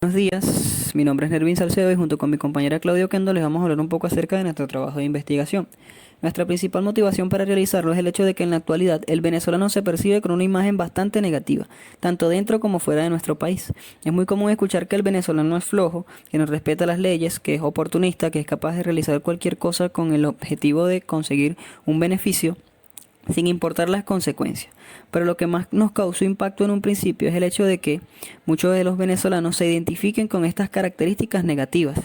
Buenos días, mi nombre es Nervin Salcedo y junto con mi compañera Claudia Oquendo les vamos a hablar un poco acerca de nuestro trabajo de investigación. Nuestra principal motivación para realizarlo es el hecho de que en la actualidad el venezolano se percibe con una imagen bastante negativa, tanto dentro como fuera de nuestro país. Es muy común escuchar que el venezolano es flojo, que no respeta las leyes, que es oportunista, que es capaz de realizar cualquier cosa con el objetivo de conseguir un beneficio sin importar las consecuencias. Pero lo que más nos causó impacto en un principio es el hecho de que muchos de los venezolanos se identifiquen con estas características negativas,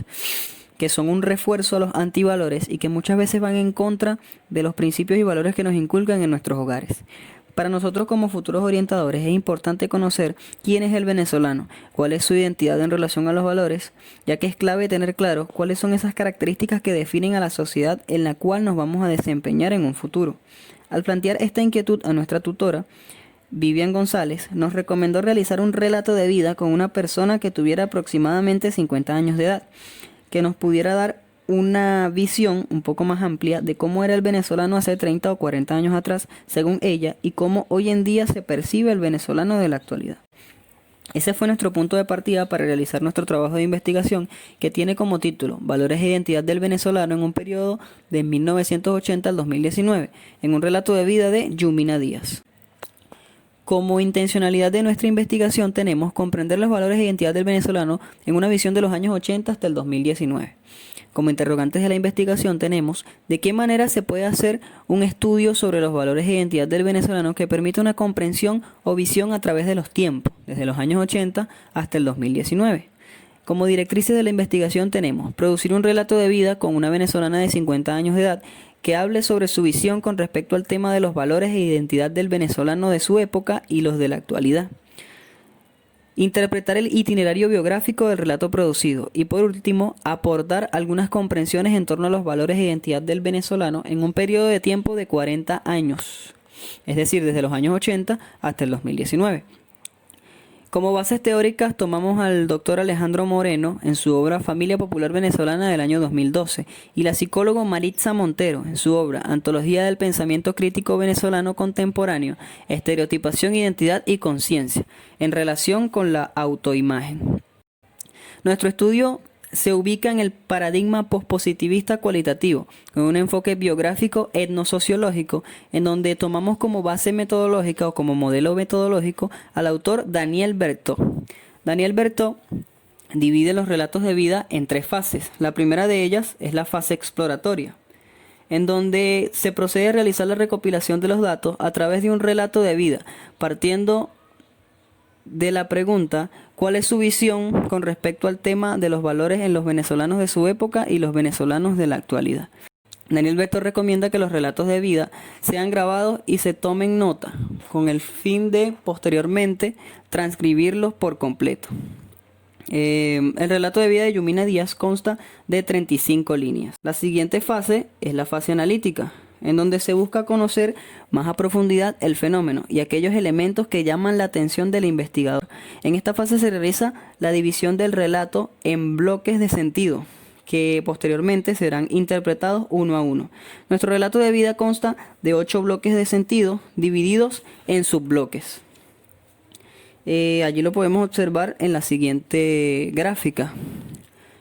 que son un refuerzo a los antivalores y que muchas veces van en contra de los principios y valores que nos inculcan en nuestros hogares. Para nosotros como futuros orientadores es importante conocer quién es el venezolano, cuál es su identidad en relación a los valores, ya que es clave tener claro cuáles son esas características que definen a la sociedad en la cual nos vamos a desempeñar en un futuro. Al plantear esta inquietud a nuestra tutora, Vivian González, nos recomendó realizar un relato de vida con una persona que tuviera aproximadamente 50 años de edad, que nos pudiera dar una visión un poco más amplia de cómo era el venezolano hace 30 o 40 años atrás, según ella, y cómo hoy en día se percibe el venezolano de la actualidad. Ese fue nuestro punto de partida para realizar nuestro trabajo de investigación, que tiene como título Valores e Identidad del Venezolano en un periodo de 1980 al 2019, en un relato de vida de Yumina Díaz. Como intencionalidad de nuestra investigación tenemos comprender los valores e identidad del venezolano en una visión de los años 80 hasta el 2019. Como interrogantes de la investigación tenemos de qué manera se puede hacer un estudio sobre los valores e identidad del venezolano que permita una comprensión o visión a través de los tiempos, desde los años 80 hasta el 2019. Como directrices de la investigación tenemos producir un relato de vida con una venezolana de 50 años de edad que hable sobre su visión con respecto al tema de los valores e identidad del venezolano de su época y los de la actualidad. Interpretar el itinerario biográfico del relato producido y por último aportar algunas comprensiones en torno a los valores e identidad del venezolano en un periodo de tiempo de 40 años, es decir, desde los años 80 hasta el 2019. Como bases teóricas tomamos al doctor Alejandro Moreno en su obra Familia Popular Venezolana del año 2012 y la psicóloga Maritza Montero en su obra Antología del Pensamiento Crítico Venezolano Contemporáneo, Estereotipación, Identidad y Conciencia, en relación con la autoimagen. Nuestro estudio se ubica en el paradigma pospositivista cualitativo, con un enfoque biográfico etnosociológico, en donde tomamos como base metodológica o como modelo metodológico al autor Daniel Berthaud. Daniel Berthaud divide los relatos de vida en tres fases. La primera de ellas es la fase exploratoria, en donde se procede a realizar la recopilación de los datos a través de un relato de vida, partiendo de la pregunta ¿cuál es su visión con respecto al tema de los valores en los venezolanos de su época y los venezolanos de la actualidad? Daniel Berthaud recomienda que los relatos de vida sean grabados y se tomen nota, con el fin de posteriormente transcribirlos por completo. El relato de vida de Yumina Díaz consta de 35 líneas. La siguiente fase es la fase analítica, en donde se busca conocer más a profundidad el fenómeno y aquellos elementos que llaman la atención del investigador. En esta fase se realiza la división del relato en bloques de sentido, que posteriormente serán interpretados uno a uno. Nuestro relato de vida consta de 8 bloques de sentido divididos en subbloques. Allí lo podemos observar en la siguiente gráfica.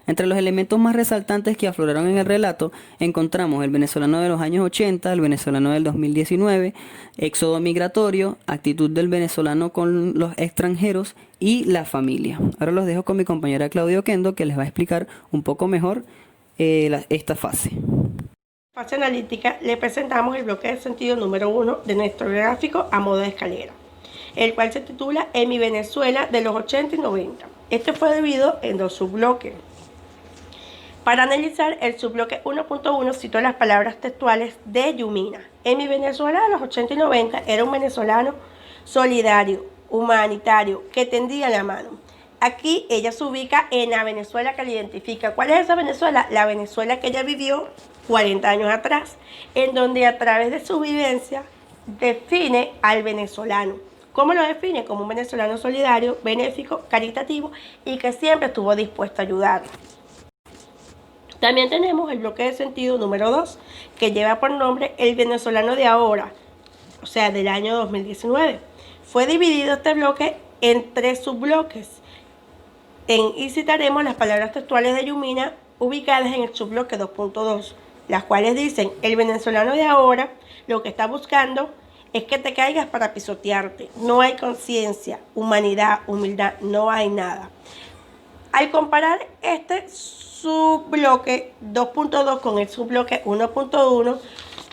Entre los elementos más resaltantes que afloraron en el relato encontramos el venezolano de los años 80, el venezolano del 2019, éxodo migratorio, actitud del venezolano con los extranjeros y la familia. Ahora los dejo con mi compañera Claudia Oquendo, que les va a explicar un poco mejor esta fase. Fase analítica, le presentamos el bloque de sentido número 1 de nuestro gráfico a modo de escalera, el cual se titula En mi Venezuela de los 80 y 90. Este fue dividido en 2 subbloques. Para analizar el subbloque 1.1 cito las palabras textuales de Yumina. En mi Venezuela de los 80 y 90 era un venezolano solidario, humanitario, que tendía la mano. Aquí ella se ubica en la Venezuela que le identifica. ¿Cuál es esa Venezuela? La Venezuela que ella vivió 40 años atrás, en donde a través de su vivencia define al venezolano. ¿Cómo lo define? Como un venezolano solidario, benéfico, caritativo y que siempre estuvo dispuesto a ayudar. También tenemos el bloque de sentido número 2, que lleva por nombre El venezolano de ahora, o sea, del año 2019. Fue dividido este bloque en 3 subbloques. Y citaremos las palabras textuales de Yumina ubicadas en el subbloque 2.2, las cuales dicen: el venezolano de ahora lo que está buscando es que te caigas para pisotearte. No hay conciencia, humanidad, humildad, no hay nada. Al comparar este subbloque 2.2 con el subbloque 1.1,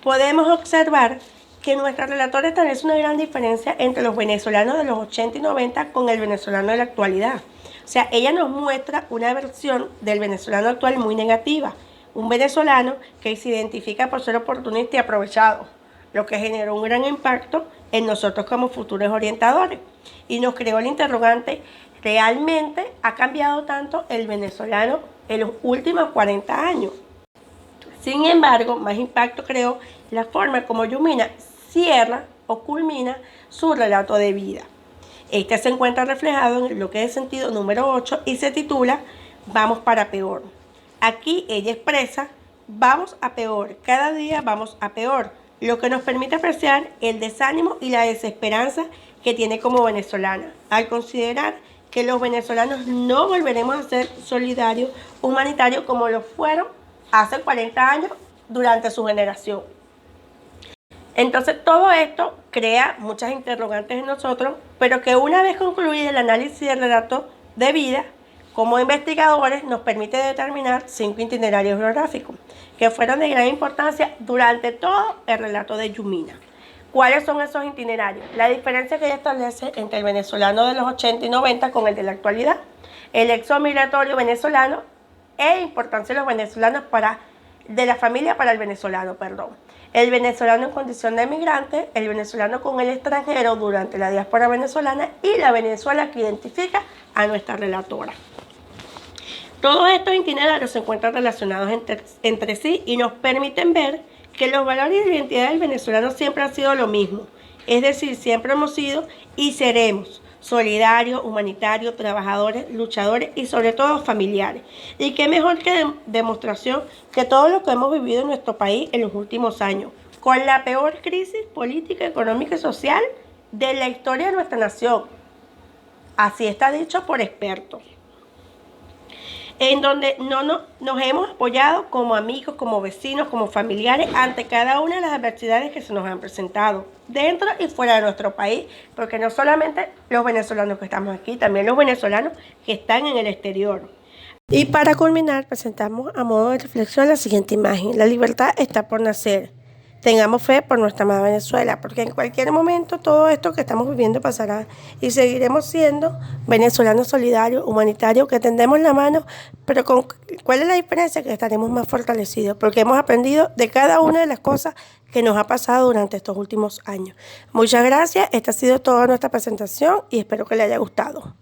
podemos observar que nuestra relatora establece una gran diferencia entre los venezolanos de los 80 y 90 con el venezolano de la actualidad. O sea, ella nos muestra una versión del venezolano actual muy negativa. Un venezolano que se identifica por ser oportunista y aprovechado, lo que generó un gran impacto en nosotros como futuros orientadores. Y nos creó el interrogante: ¿realmente ha cambiado tanto el venezolano en los últimos 40 años? Sin embargo, más impacto creó la forma como Yumina cierra o culmina su relato de vida. Este se encuentra reflejado en el bloque de sentido número 8 y se titula Vamos para peor. Aquí ella expresa: vamos a peor, cada día vamos a peor, lo que nos permite apreciar el desánimo y la desesperanza que tiene como venezolana, al considerar que los venezolanos no volveremos a ser solidarios, humanitarios como lo fueron hace 40 años durante su generación. Entonces todo esto crea muchas interrogantes en nosotros, pero que una vez concluido el análisis del relato de vida, como investigadores nos permite determinar 5 itinerarios biográficos que fueron de gran importancia durante todo el relato de Yumina. ¿Cuáles son esos itinerarios? La diferencia que ella establece entre el venezolano de los 80 y 90 con el de la actualidad, el éxodo migratorio venezolano e importancia de los venezolanos de la familia para el venezolano, el venezolano en condición de migrante, el venezolano con el extranjero durante la diáspora venezolana y la Venezuela que identifica a nuestra relatora. Todos estos itinerarios se encuentran relacionados entre sí y nos permiten ver que los valores y la identidad del venezolano siempre han sido lo mismo. Es decir, siempre hemos sido y seremos solidarios, humanitarios, trabajadores, luchadores y sobre todo familiares. Y qué mejor que demostración que todo lo que hemos vivido en nuestro país en los últimos años, con la peor crisis política, económica y social de la historia de nuestra nación. Así está dicho por expertos. En donde nos hemos apoyado como amigos, como vecinos, como familiares ante cada una de las adversidades que se nos han presentado dentro y fuera de nuestro país, porque no solamente los venezolanos que estamos aquí, también los venezolanos que están en el exterior. Y para culminar, presentamos a modo de reflexión la siguiente imagen: la libertad está por nacer. Tengamos fe por nuestra amada Venezuela, porque en cualquier momento todo esto que estamos viviendo pasará y seguiremos siendo venezolanos solidarios, humanitarios, que tendemos la mano, pero ¿cuál es la diferencia? Que estaremos más fortalecidos, porque hemos aprendido de cada una de las cosas que nos ha pasado durante estos últimos años. Muchas gracias, esta ha sido toda nuestra presentación y espero que les haya gustado.